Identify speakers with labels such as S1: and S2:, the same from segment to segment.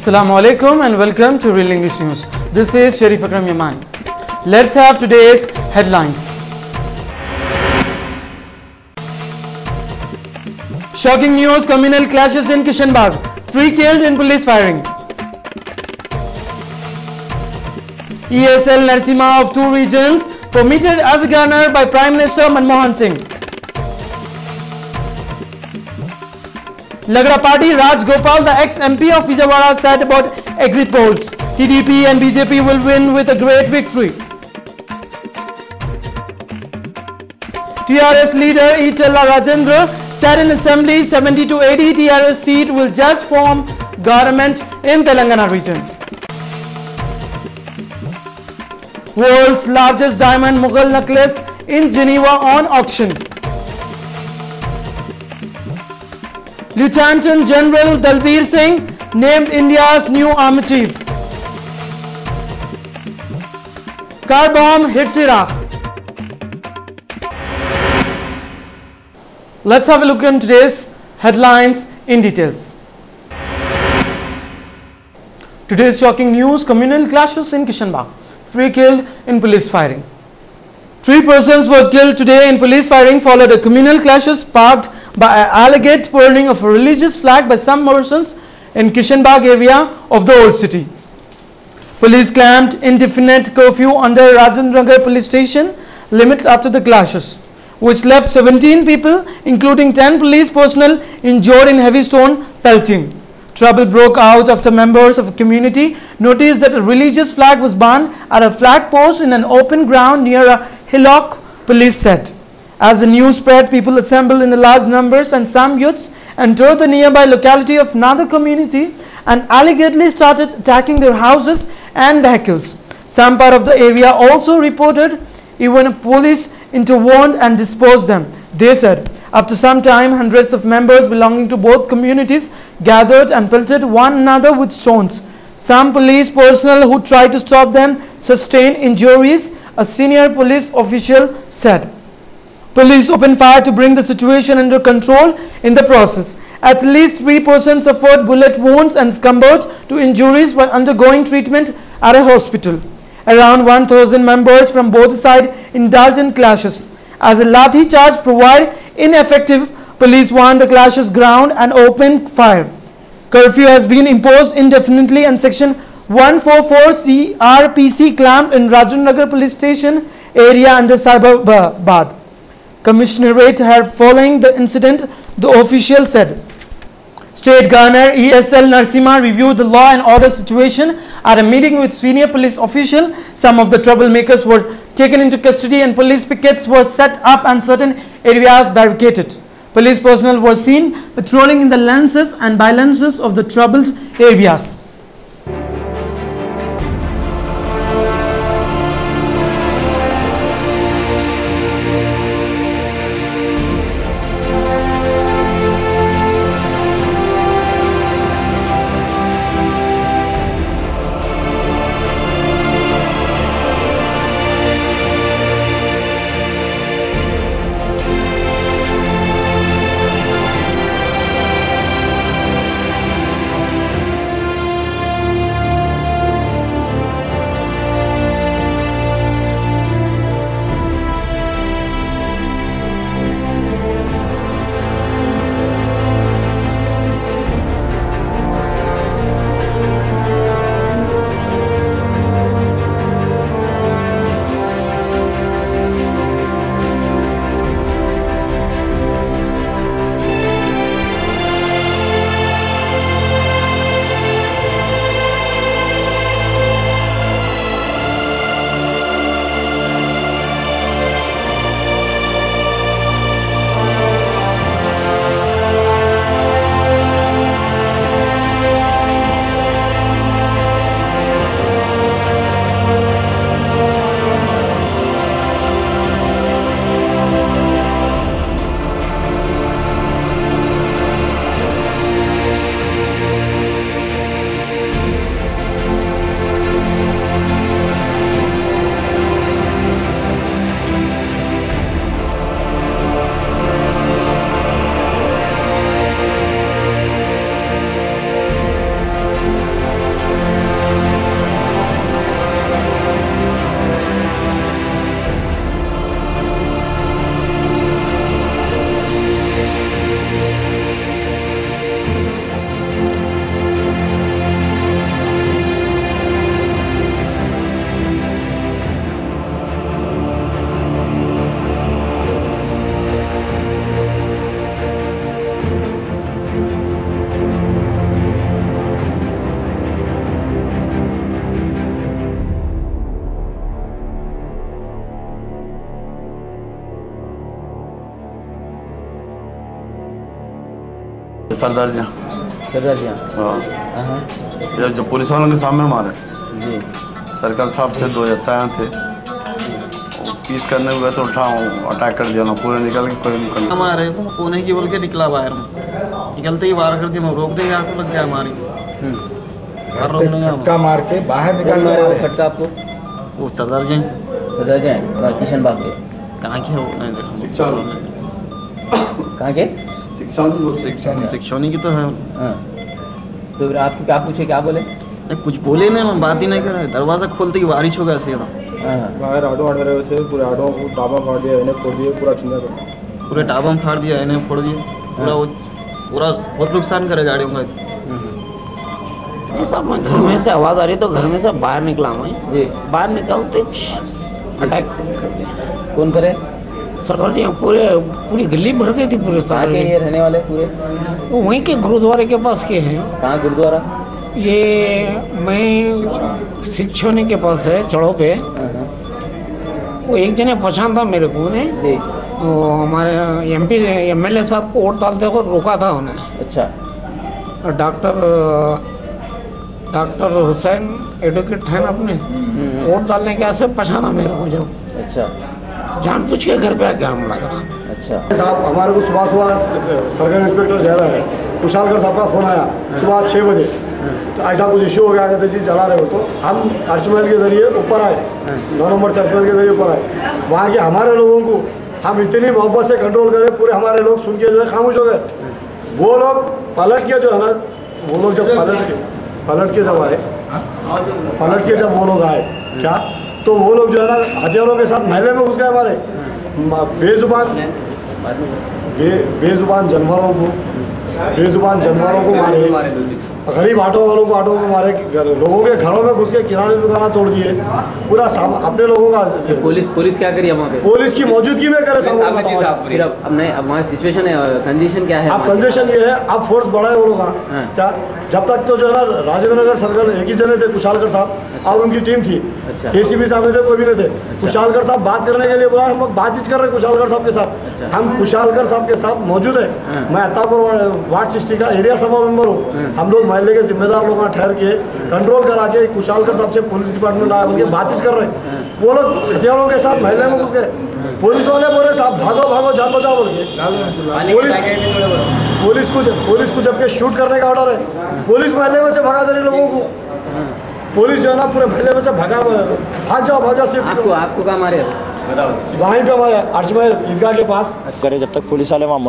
S1: Assalamu alaikum and welcome to Real English News. This is Sharif Akram Yaman. Let's have today's headlines. Shocking news, communal clashes in Kishanbagh. 3 killed in police firing. ESL Narsimha of 2 regions permitted as a governor by Prime Minister Manmohan Singh. Lagra Party Raj Gopal, the ex-MP of Vijayawada, said about exit polls. TDP and BJP will win with a great victory. TRS leader Etala Rajendra said in Assembly 70 to 80 TRS seat will just form government in Telangana region. World's largest diamond Mughal necklace in Geneva on auction. Lieutenant General Dalbir Singh named India's new army chief. Car bomb hits Iraq. Let's have a look at today's headlines in details. Today's shocking news, communal clashes in Kishanbagh. 3 killed in police firing. 3 persons were killed today in police firing followed a communal clashes sparked by an alleged burning of a religious flag by some persons in Kishanbagh area of the old city. Police clamped indefinite curfew under Rajendranagar police station limits after the clashes, which left 17 people, including 10 police personnel, injured in heavy stone pelting. Trouble broke out after members of a community noticed that a religious flag was burned at a flag post in an open ground near a hillock, police said. As the news spread, people assembled in large numbers and some youths entered the nearby locality of another community and allegedly started attacking their houses and vehicles. Some part of the area also reported even police intervened and dispersed them. They said, after some time, hundreds of members belonging to both communities gathered and pelted one another with stones. Some police personnel who tried to stop them sustained injuries, a senior police official said. Police opened fire to bring the situation under control. In the process, at least 3 persons suffered bullet wounds and succumbed to injuries while undergoing treatment at a hospital. Around 1,000 members from both sides indulged in clashes. As a lathi charge proved ineffective, police warned the clashes ground and opened fire. Curfew has been imposed indefinitely and Section 144 CRPC clamped in Rajendranagar police station area under Cyberabad. Commissionerate had following the incident, the official said. State Governor ESL Narsimha reviewed the law and order situation at a meeting with senior police official. Some of the troublemakers were taken into custody and police pickets were set up and certain areas barricaded. Police personnel were seen patrolling in the lenses and bylences of the troubled areas.
S2: सरदार जी।
S3: सरदार जी
S2: हाँ, ये जो police वालों के सामने मारे
S3: जी।
S2: सरकार साहब थे, 2 एसआई थे, पीस करने हुए तो अटैक कर दिया ना, पूरे निकल के कोई निकल
S4: हमारे कोने की बोल के निकला बाहर में, निकलते ही वार कर दिया, रोक देंगे आके लग गया हमारी, रोक लेंगे हम।
S5: धक्का मार के बाहर निकाल के मारे।
S3: फटका आपको?
S4: वो सरदार जी।
S3: सरदार जी हैं किशन बाग के?
S4: कहाँ के हो? नहीं देखा।
S3: कहाँ के?
S4: शिक्षोनी की तो है।
S3: हाँ, तो फिर आपको क्या पूछे, क्या बोले?
S4: नहीं कुछ बोले नहीं, हम बात ही नहीं कर रहे, दरवाजा खोलते ही बारिश हो गया सीधा।
S5: बाहर ऑटो आड़ रहे थे, पूरे ऑटो को टाबा फाड़ दिया, इन्हें फोड़ दिए, पूरा चिंता कर,
S4: पूरे टाबा में फाड़ दिया, इन्हें फोड़ दिए, पूरा वो पूरा बहुत नुकसान करे गाड़ियों का।
S6: सब मैं घर में से आवाज़ आ रही तो घर में से बाहर निकला मैं
S3: जी।
S6: बाहर निकलते अटैक कर दिया।
S3: कौन करे?
S6: सरदार जी पूरी गली भर गई थी पूरे
S3: कहाँ के ये रहने वाले पूरे?
S6: वो वहीं के गुरुद्वारे के पास के हैं।
S3: कहाँ गुरुद्वारा?
S6: ये मैं शिक्षोनी के पास है चढ़ो पे। वो एक जने पहचान था मेरे को ने,
S3: जी।
S6: वो हमारे MP MLA साहब को वोट डालते हुए रोका था उन्हें।
S3: अच्छा।
S6: और डॉक्टर हुसैन एडवोकेट है ना अपने, वोट डालने के ऐसे पहचाना मेरे को, जब
S3: अच्छा
S6: जानबूझ के घर पे आके हमला करा।
S3: अच्छा।
S5: साहब हमारे को सुबह सरकारी इंस्पेक्टर ज़्यादा है, कुशालकर साहब का फ़ोन आया सुबह 6 बजे, तो ऐसा कुछ इश्यू हो गया, कहते जी जला रहे हो, तो हम चर्चमहल के जरिए ऊपर आए, 9 नंबर चर्चमहल के जरिए ऊपर आए। वहाँ के हमारे लोगों को हम इतनी मोहब्बत से कंट्रोल करें, पूरे हमारे लोग सुन के जो है खामोश हो गए। वो लोग पलट के जो है ना, वो लोग जब पलट के जब वो लोग आए क्या, तो वो लोग जो है ना हथियारों के साथ महल्ले में घुस गए हमारे, बेजुबान जानवरों को मारे, गरीब ऑटो वालों को ऑटो में मारे, लोगों के घरों में घुस के किराने दुकाना तोड़ दिए, पूरा अपने लोगों का।
S3: पुलिस क्या करी वहाँ पे?
S5: पुलिस की मौजूदगी में करे सब।
S3: फिर अब नहीं, अब वहाँ सिचुएशन है, कंडीशन क्या है?
S5: अब कंडीशन ये है, अब फोर्स बढ़ा है वो लोग क्या, जब तक तो जो है ना राजेंद्र नगर सर्कल एक ही जने थे, कुशालकर साहब और उनकी टीम थी।
S3: अच्छा।
S5: ACP साहब थे, कोई भी नहीं थे। कुशालकर साहब बात करने के लिए बोला, हम लोग बातचीत कर रहे हैं कुशालकर साहब के साथ।
S3: अच्छा।
S5: हम कुशालकर साहब के साथ मौजूद है। मैं अत्तापुर वार्ड 60 का एरिया सभा मेंबर हूँ। हम लोग महल्ले के जिम्मेदार लोग वहाँ ठहर के कंट्रोल करा के कुशालकर साहब से पुलिस डिपार्टमेंट आया, उनके बातचीत कर रहे हैं। वो लोग हथियारों के साथ महल्ले में घुस गए। पुलिस वाले बोले साहब भागो जान बचाओ बोल के। पुलिस को जबकि शूट करने का ऑर्डर है, पुलिस महल्ले में से भगा दे रही लोगों को। पुलिस जो है ना पूरे महल्ले में से भाग जाओ सेफ्टी को।
S3: आपको कहाँ मारे?
S5: वहीं पे हमारे अर्चमहल ईदगाह के पास
S7: करे। जब तक पुलिस वाले वहाँ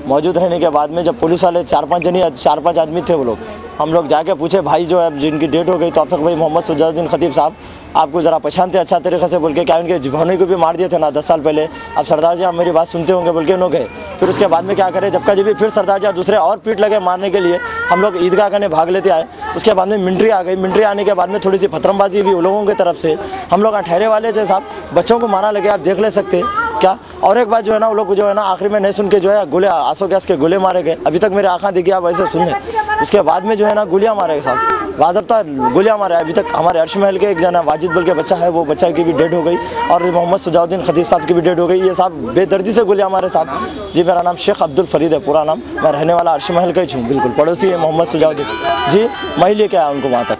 S7: मौजूद रहने के बाद में, जब पुलिस वाले 4-5 आदमी थे, वो लोग हम लोग जाके पूछे भाई जो है जिनकी डेट हो गई, तौफीक भाई मोहम्मद सुजाउद्दीन खतीब साहब, आपको ज़रा पहचानते अच्छा तरीके से बोल के, क्या उनके भाई को भी मार दिए थे ना 10 साल पहले, अब सरदार जी आप मेरी बात सुनते होंगे बोल के उन्होंने गए। फिर उसके बाद में क्या करे, जब का जब भी फिर सरदार जी दूसरे और पीट लगे मारने के लिए, हम लोग ईदगाह करने भाग लेते आए। उसके बाद में मिलिट्री आ गई। मिलिट्री आने के बाद में थोड़ी सी पथरमबाजी भी लोगों की तरफ से, हम लोग ठहरे वाले थे साहब, बच्चों को मारा लगे, आप देख ले सकते क्या। और एक बात जो है ना, वो लोग जो है ना आखिरी में नहीं सुन के जो है गोले, आंसू गैस के गोले मारे गए। अभी तक मेरी आंखें दिखी, आप ऐसे सुने। उसके बाद में जो है ना गोलियां मारे गए साहब, वाजबता गोलियां मारे। अभी तक हमारे अर्चमहल के एक जना वाजिद बोल के बच्चा है, वो बच्चा की भी डेड हो गई, और मोहम्मद सुजाउद्दीन खतीब साहब की भी डेड हो गई। ये साहब बेदर्दी से गोलियां मारे साहब। जी मेरा नाम शेख अब्दुल फरीद है, पूरा नाम। मैं रहने वाला अर्चमहल का ही हूँ, बिल्कुल पड़ोसी है मोहम्मद सुजाउद्दीन जी। मैं लेके आया उनको वहाँ तक।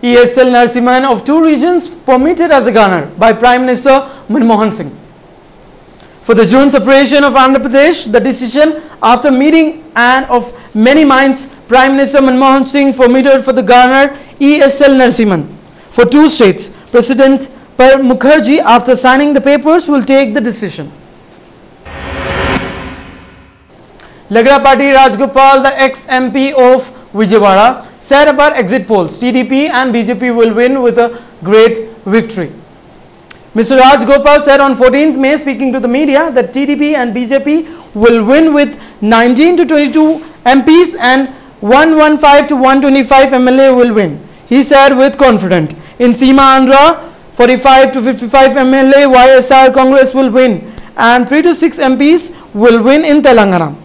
S1: ESL Narasimhan of 2 regions permitted as a governor by Prime Minister Manmohan Singh. For the June separation of Andhra Pradesh, the decision after meeting and of many minds, Prime Minister Manmohan Singh permitted for the governor ESL Narasimhan for 2 states. President Pranab Mukherjee, after signing the papers, will take the decision. Lagrapati Rajgopal, the ex-MP of Vijayawada, said about exit polls, TDP and BJP will win with a great victory. Mr. Rajgopal said on 14th May, speaking to the media, that TDP and BJP will win with 19 to 22 MPs and 115 to 125 MLA will win. He said with confidence. In Seema Andhra, 45 to 55 MLA YSR Congress will win and 3 to 6 MPs will win in Telangana.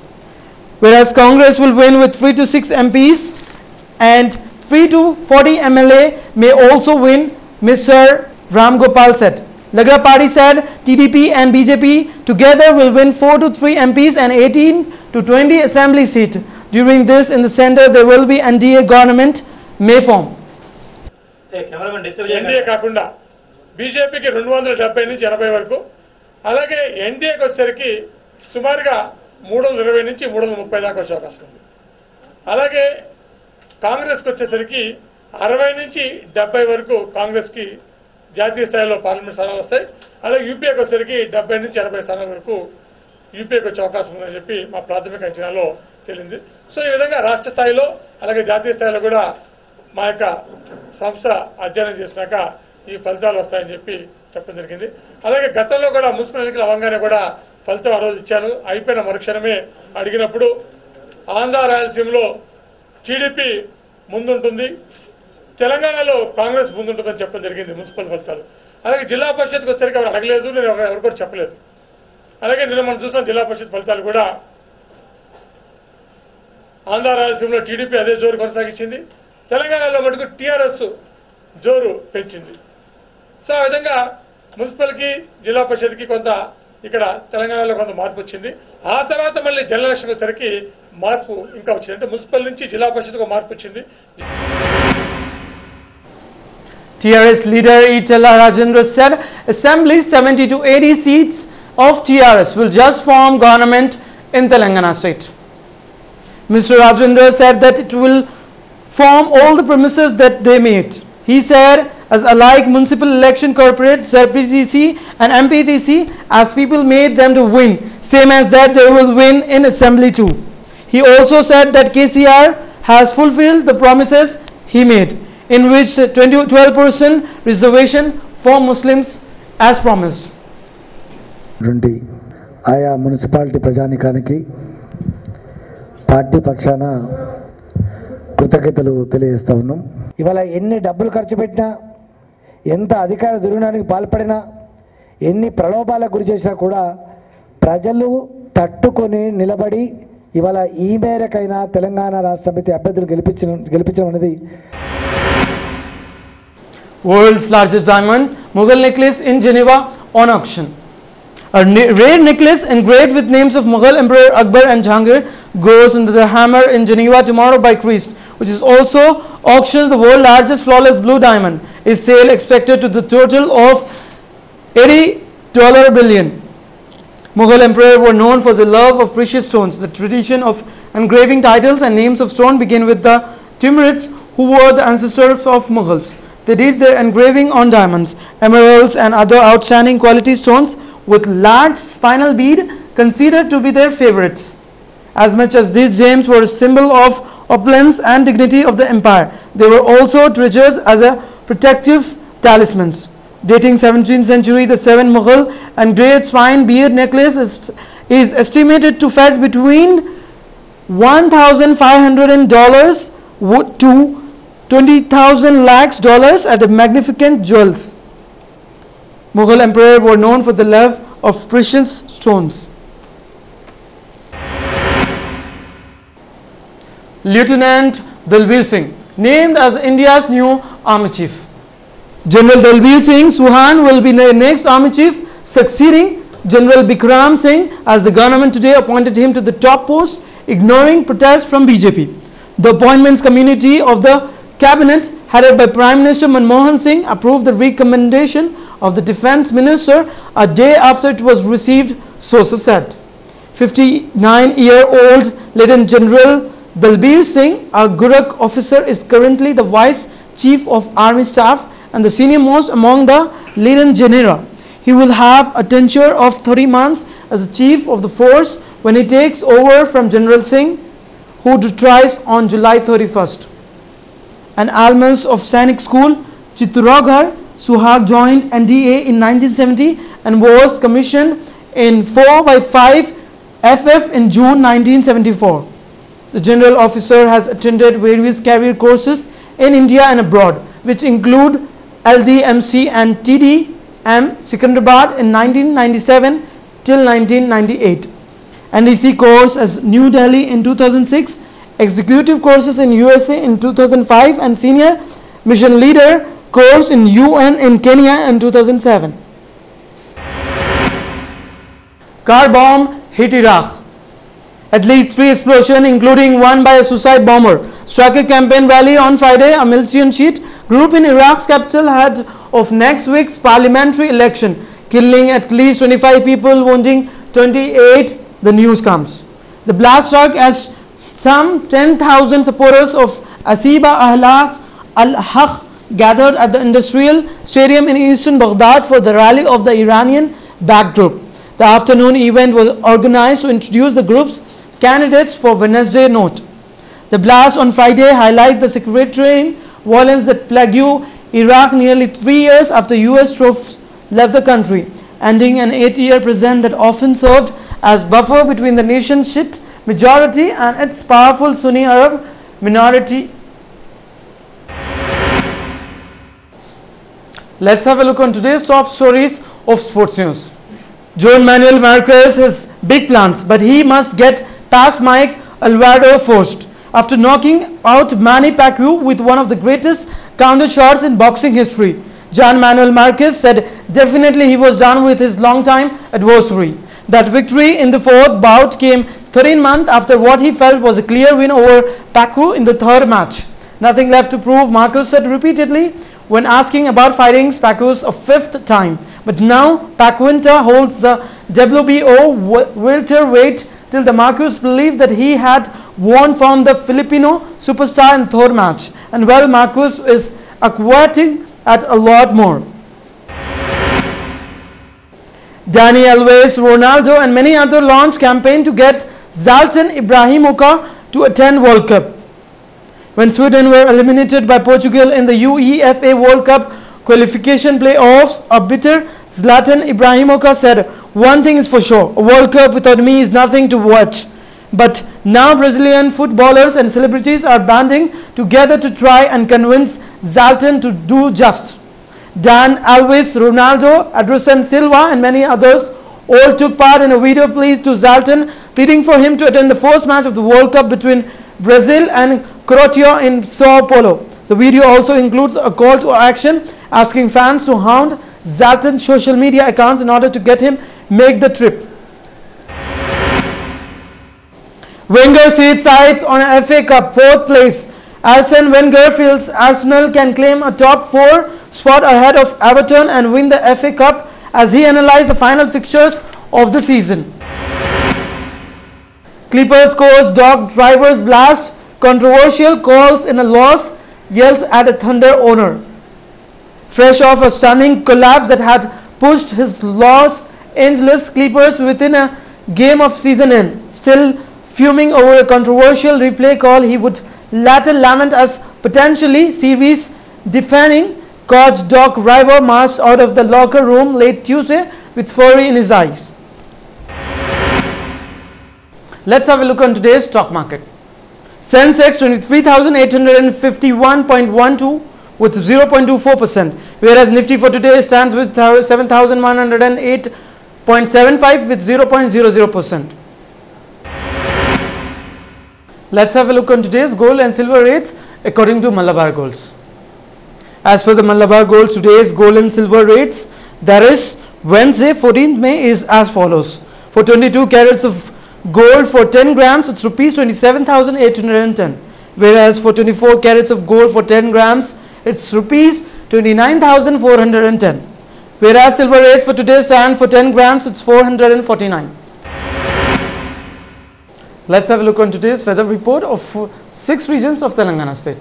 S1: Whereas Congress will win with 3 to 6 MPs and 3 to 40 MLA may also win, Mr. Ram Gopal said. Lagrapati said TDP and BJP together will win 4 to 3 MPs and 18 to 20 assembly seats. During this, in the center, there will be NDA government may form.
S8: NDA కాకుండా బీజేపీకి 270 నుంచి 80 వరకు, అలాగే ఎన్డీఏకి వచ్చేసరికి సుమారుగా 320 నుంచి 330 దాకా వచ్చే అవకాశం ఉంది. అలాగే కాంగ్రెస్కి వచ్చేసరికి 60 నుంచి 70 వరకు కాంగ్రెస్కి జాతీయ స్థాయిలో పార్లమెంట్ స్థానాలు వస్తాయి. అలాగే యూపీఏకి వచ్చేసరికి 70 నుంచి 80 స్థానాల వరకు యూపీఏకి వచ్చే అవకాశం ఉందని చెప్పి మా ప్రాథమిక అంచనాలో తేలింది. సో ఈ విధంగా రాష్ట్ర స్థాయిలో అలాగే జాతీయ స్థాయిలో కూడా మా యొక్క సంస్థ అధ్యయనం చేసినాక ఈ ఫలితాలు వస్తాయని చెప్పి చెప్పడం జరిగింది. అలాగే గతంలో కూడా మున్సిపల్ ఎన్నికలు అవ్వగానే కూడా ఫలితం ఆ రోజు ఇచ్చాను. అయిపోయిన మరుక్షణమే అడిగినప్పుడు ఆంధ్ర రాయలసీమలో టీడీపీ ముందుంటుంది, తెలంగాణలో కాంగ్రెస్ ముందుంటుందని చెప్పడం జరిగింది మున్సిపల్ ఫలితాలు. అలాగే జిల్లా పరిషత్కి వచ్చేసరికి ఎవరు అడగలేదు, నేను ఎవరు కూడా చెప్పలేదు. అలాగే నిన్న మనం చూసాం జిల్లా పరిషత్ ఫలితాలు కూడా ఆంధ్ర రాయలసీమలో టీడీపీ అదే జోరు కొనసాగించింది, తెలంగాణలో మటుకు టీఆర్ఎస్ జోరు పెంచింది. సో ఆ విధంగా మున్సిపల్కి జిల్లా పరిషత్కి కొంత ఇక్కడ తెలంగాణలో కొంత మార్పు వచ్చింది. ఆ తర్వాత మళ్ళీ జనరల్ ఎలక్షన్ వచ్చేసరికి మార్పు ఇంకా వచ్చింది. అంటే మున్సిపల్ నుంచి జిల్లా పరిషత్కు మార్పు వచ్చింది.
S1: TRS leader Itala Rajendra said Assembly 70 to 80 seats of TRS will just form government in Telangana state. Mr. Rajendra said that it will form all the promises that they made. He said, as alike municipal election, corporate, ZPTC and MPTC, as people made them to win, same as that they will win in assembly too. He also said that KCR has fulfilled the promises he made, in which 12% reservation for Muslims as promised.
S9: ఆయా municipality ప్రజానికానికి party పక్షాన కృతజ్ఞతలు తెలియజేస్తా ఉన్నాం. ఇవాళ ఎన్ని డబ్బులు ఖర్చు పెట్టినా, ఎంత అధికార దుర్వినియోగానికి పాల్పడినా, ఎన్ని ప్రలోభాలకు గురి చేసినా కూడా ప్రజలు తట్టుకొని నిలబడి ఇవాళ ఈ మేరకైనా తెలంగాణ రాష్ట్ర సమితి అభ్యర్థులు గెలిపించడం అనేది.
S1: World's largest diamond Mughal necklace in Geneva on auction. A rare necklace engraved with names of Mughal Emperor Akbar and Jahangir goes into the Hammer in Geneva tomorrow by Christ, which is also auctions the world's largest flawless blue diamond. Its sale expected to the total of $80 billion. Mughal Emperor were known for the love of precious stones. The tradition of engraving titles and names of stone began with the Timurids, who were the ancestors of Mughals. They did their engraving on diamonds, emeralds and other outstanding quality stones with large spinal bead, considered to be their favorites. As much as these gems were a symbol of opulence and dignity of the empire, they were also treasures as a protective talismans. Dating 17th century, the 7 Mughal engraved spine bead necklace is estimated to fetch between $1,500 to 20,000 lakhs dollars at the magnificent jewels. Mughal emperor were known for the love of precious stones. Lieutenant Dalbir Singh named as India's new army chief. General Dalbir Singh Suhan will be the next army chief, succeeding General Bikram Singh, as the government today appointed him to the top post, ignoring protests from BJP. The appointments committee of the Cabinet, headed by Prime Minister Manmohan Singh, approved the recommendation of the Defence Minister a day after it was received, sources said. 59-year-old Lieutenant General Dalbir Singh, a Gurak officer, is currently the Vice Chief of Army Staff and the senior most among the Lieutenant General. He will have a tenure of 30 months as the Chief of the Force when he takes over from General Singh, who retires on July 31st. An alumnus of Sainik School, Chittorgarh, Suhag joined NDA in 1970 and was commissioned in 4x5 FF in June 1974. The general officer has attended various career courses in India and abroad, which include LDMC and TDM Secunderabad in 1997 till 1998, NDC course as New Delhi in 2006, executive courses in USA in 2005, and senior mission leader course in UN in Kenya in 2007. Car bomb hit Iraq. At least 3 explosions, including one by a suicide bomber, struck a campaign rally on Friday. A militant Shiite group in Iraq's capital ahead of next week's parliamentary election, killing at least 25 people, wounding 28, the news comes. The blast struck as some 10,000 supporters of Asiba Ahlaq al-Haq gathered at the industrial stadium in eastern Baghdad for the rally of the Iranian-backed group. The afternoon event was organized to introduce the group's candidates for Wednesday note. The blast on Friday highlighted the sectarian violence that plagued Iraq nearly 3 years after US troops left the country, ending an 8-year present that often served as buffer between the nation's Shiite majority and its powerful Sunni Arab minority. Let's have a look on today's top stories of sports news. Juan Manuel Marquez has big plans, but he must get past Mike Alvarado first. After knocking out Manny Pacquiao with one of the greatest counter shots in boxing history, Juan Manuel Marquez said definitely he was done with his long-time adversary. That victory in the 4th bout came 13 months after what he felt was a clear win over Pacquiao in the 3rd match. Nothing left to prove, Marquez said repeatedly when asking about fighting Pacquiao's a 5th time. But now Pacquiao holds the WBO welterweight till the Marquez believed that he had won from the Filipino superstar in 3rd match. And well, Marquez is acquiring at a lot more. Dani Alves, Ronaldo and many others launched campaign to get Zlatan Ibrahimovic to attend World Cup. When Sweden were eliminated by Portugal in the UEFA World Cup qualification playoffs, a bitter Zlatan Ibrahimovic said, "One thing is for sure, a World Cup without me is nothing to watch." But now Brazilian footballers and celebrities are banding together to try and convince Zlatan to do just. Dan Alves, Ronaldo, Anderson Silva and many others all took part in a video plea to Zlatan, pleading for him to attend the first match of the World Cup between Brazil and Croatia in Sao Paulo. The video also includes a call to action asking fans to hound Zlatan's social media accounts in order to get him make the trip. Wenger seats sights on FA Cup 4th place. Arsene Wenger feels Arsenal can claim a top 4 spot ahead of Everton and win the FA Cup as he analyzed the final fixtures of the season. Clippers coach Doc Rivers blast controversial calls in a loss, yells at a Thunder owner. Fresh off a stunning collapse that had pushed his Los Angeles Clippers within a game of season end, still fuming over a controversial replay call he would later lament as potentially series defining, coach Doc Rivers marched out of the locker room late Tuesday with fury in his eyes. Let's have a look on today's stock market. Sensex 23,851.12 with 0.24%, whereas Nifty for today stands with 7,108.75 with 0.00%. Let's have a look on today's gold and silver rates according to Malabar Golds. As per the Malabar Gold, today's gold and silver rates, that is Wednesday 14th May, is as follows. For 22 carats of gold for 10 grams, it's rupees 27,810. whereas for 24 carats of gold for 10 grams, it's rupees 29,410. Whereas silver rates for today's stand for 10 grams, it's 449. Let's have a look on today's weather report of 6 regions of Telangana state.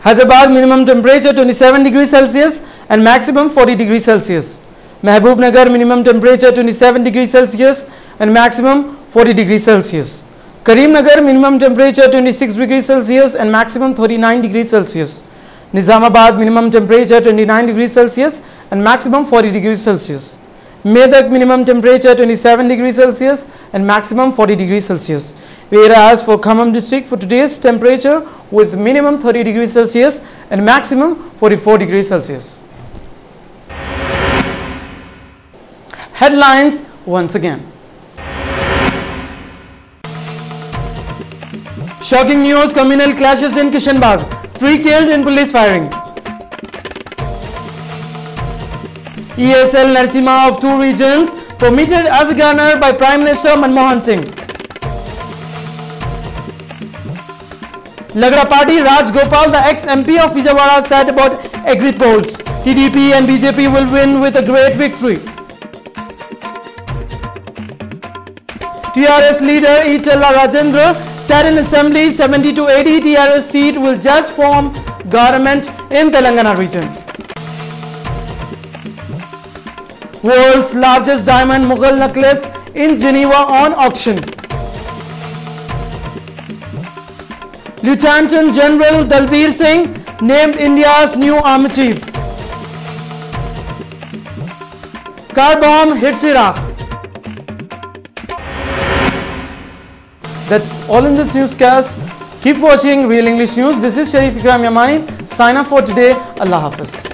S1: Hyderabad minimum temperature 27 degrees Celsius and maximum 40 degrees Celsius. Mehboob Nagar minimum temperature 27 degrees Celsius and maximum 40 degrees Celsius. Karim Nagar minimum temperature 26 degrees Celsius and maximum 39 degrees Celsius. Nizamabad minimum temperature 29 degrees Celsius and maximum 40 degrees Celsius. Medak minimum temperature 27 degrees Celsius and maximum 40 degrees Celsius. Whereas for Khammam district for today's temperature with minimum 30 degrees Celsius and maximum 44 degrees Celsius. Headlines once again. Shocking news, communal clashes in Kishanbagh. 3 killed in police firing. ESL Narsimha of 2 regions permitted as a gunner by Prime Minister Manmohan Singh. Lagra Party Raj Gopal, the ex-MP of Vijayawada, said about exit polls. TDP and BJP will win with a great victory. TRS leader Itala Rajendra said in assembly 70 to 80 TRS seat will just form government in Telangana region. World's largest diamond Mughal necklace in Geneva on auction. Lieutenant General Dalbir Singh named India's new army chief. Car bomb hits Iraq. That's all in this newscast. Keep watching Real English News. This is Sharif Ikram Yamani. Sign up for today. Allah Hafiz.